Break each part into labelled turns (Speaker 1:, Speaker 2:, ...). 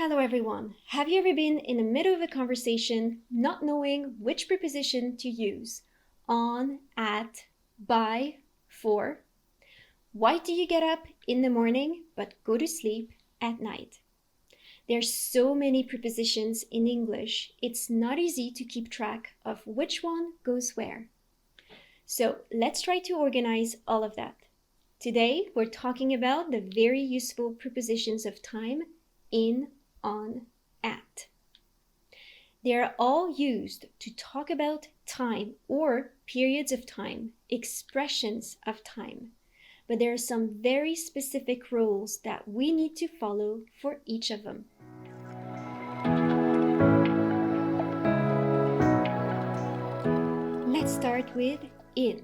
Speaker 1: Hello everyone. Have you ever been in the middle of a conversation not knowing which preposition to use? On, at, by, for? Why do you get up in the morning but go to sleep at night? There's so many prepositions in English, it's not easy to keep track of which one goes where. So let's try to organize all of that. Today, we're talking about the very useful prepositions of time in, on, at. They are all used to talk about time or periods of time, expressions of time. But there are some very specific rules that we need to follow for each of them. Let's start with in.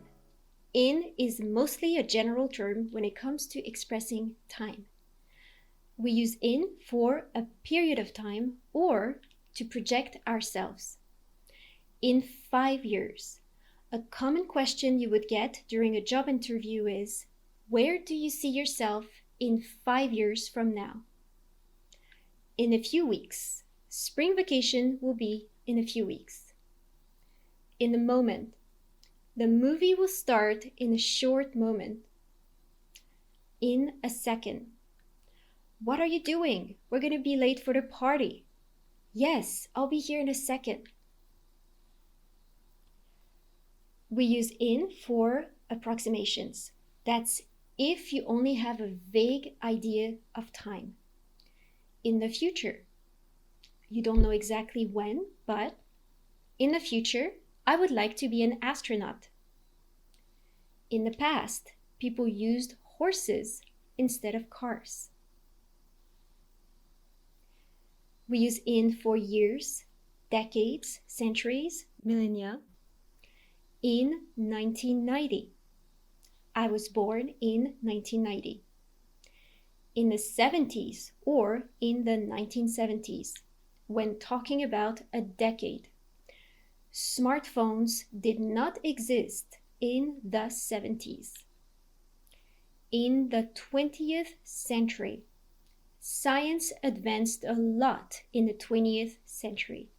Speaker 1: In is mostly a general term when it comes to expressing time. We use in for a period of time or to project ourselves. In 5 years, a common question you would get during a job interview is, where do you see yourself in 5 years from now? In a few weeks. Spring vacation will be in a few weeks. In a moment. The movie will start in a short moment. In a second. What are you doing? We're going to be late for the party. Yes, I'll be here in a second. We use in for approximations. That's if you only have a vague idea of time. In the future. You don't know exactly when, but in the future, I would like to be an astronaut. In the past, people used horses instead of cars. We use in for years, decades, centuries, millennia. In 1990. I was born in 1990. In the 70s or in the 1970s, when talking about a decade. Smartphones did not exist in the 70s. In the 20th century. Science advanced a lot in the 20th century.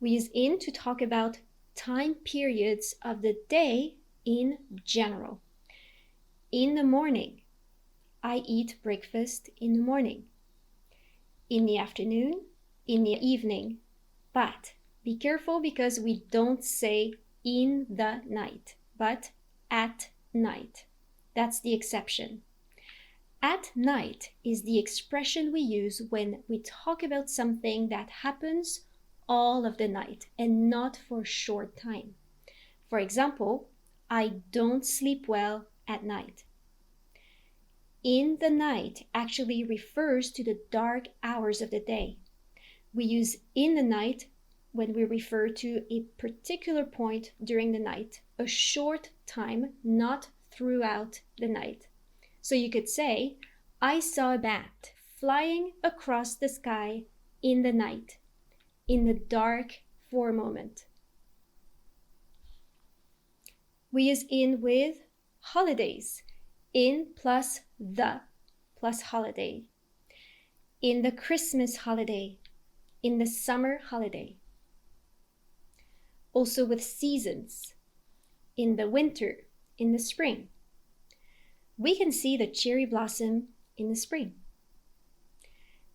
Speaker 1: We use in to talk about time periods of the day in general. In the morning. I eat breakfast in the morning. In the afternoon, in the evening. But be careful because we don't say in the night, but at night. That's the exception. At night is the expression we use when we talk about something that happens all of the night and not for a short time. For example, I don't sleep well at night. In the night actually refers to the dark hours of the day. We use in the night when we refer to a particular point during the night, a short time, not throughout the night. So you could say, I saw a bat flying across the sky in the night, in the dark for a moment. We use in with holidays, in plus the plus holiday. In the Christmas holiday, in the summer holiday. Also with seasons, in the winter, in the spring. We can see the cherry blossom in the spring.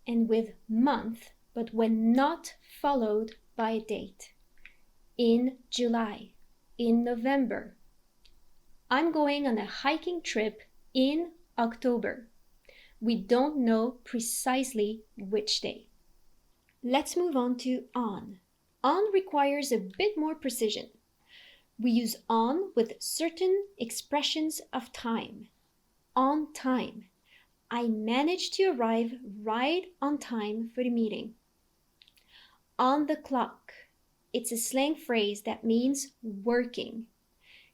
Speaker 1: And with month, but when not followed by a date. In July, in November. I'm going on a hiking trip in October. We don't know precisely which day. Let's move on to on. On requires a bit more precision. We use on with certain expressions of time. On time. I managed to arrive right on time for the meeting. On the clock. It's a slang phrase that means working.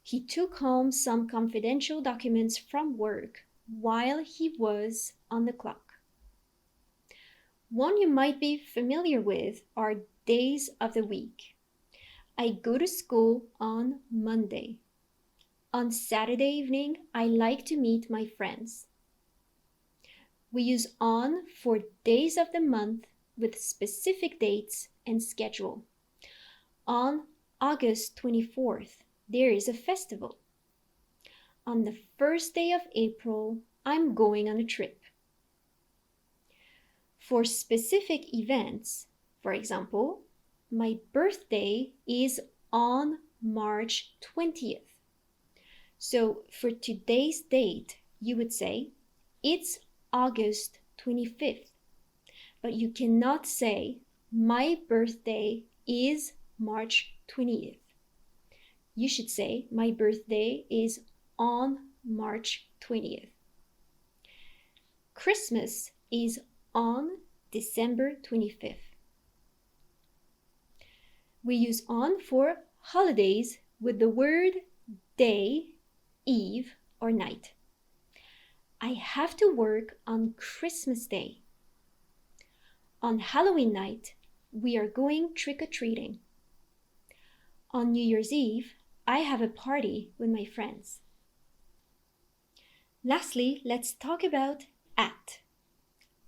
Speaker 1: He took home some confidential documents from work while he was on the clock. One you might be familiar with are days of the week. I go to school on Monday. On Saturday evening, I like to meet my friends. we use on for days of the month with specific dates and schedule. On August 24th, there is a festival. On the first day of April, I'm going on a trip. For specific events, for example, my birthday is on March 20th. So for today's date, you would say, it's August 25th. But you cannot say, my birthday is March 20th. You should say, my birthday is on March 20th. Christmas is on December 25th. We use on for holidays with the word day, eve, or night. I have to work on Christmas Day. On Halloween night, we are going trick-or-treating. On New Year's Eve, I have a party with my friends. Lastly, let's talk about at.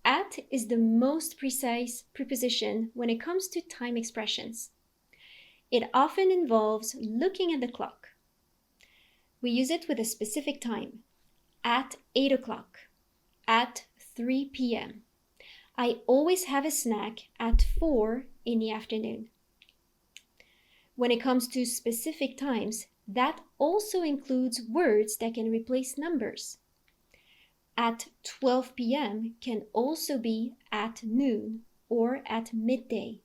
Speaker 1: At is the most precise preposition when it comes to time expressions. It often involves looking at the clock. We use it with a specific time. At 8 o'clock. At 3 p.m. I always have a snack at 4 in the afternoon. When it comes to specific times, that also includes words that can replace numbers. At 12 p.m. can also be at noon or at midday.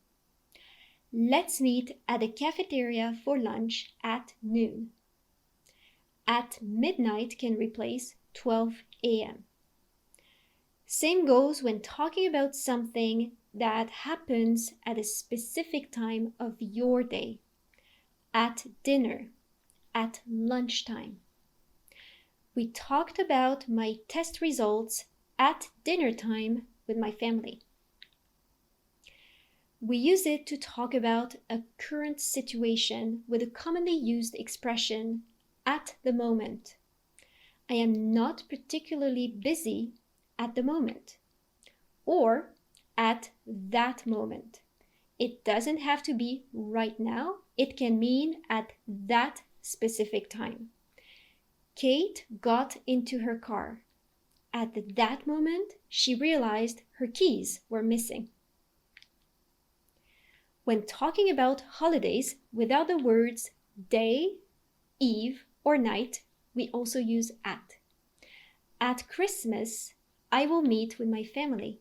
Speaker 1: Let's meet at the cafeteria for lunch at noon. At midnight can replace 12 a.m. Same goes when talking about something that happens at a specific time of your day. At dinner, at lunchtime. We talked about my test results at dinner time with my family. We use it to talk about a current situation with a commonly used expression, at the moment. I am not particularly busy at the moment, or at that moment. It doesn't have to be right now. It can mean at that specific time. Kate got into her car. At that moment, she realized her keys were missing. When talking about holidays without the words day, eve, or night, we also use at. At Christmas, I will meet with my family.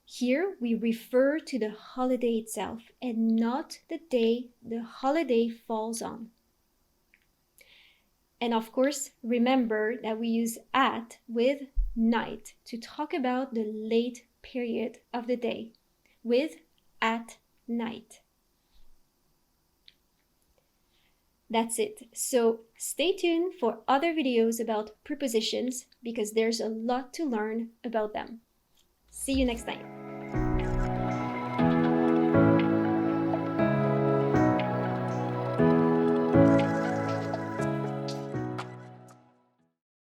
Speaker 1: Here we refer to the holiday itself and not the day the holiday falls on. And of course, remember that we use at with night to talk about the late period of the day with at night. That's it. So stay tuned for other videos about prepositions because there's a lot to learn about them. See you next time.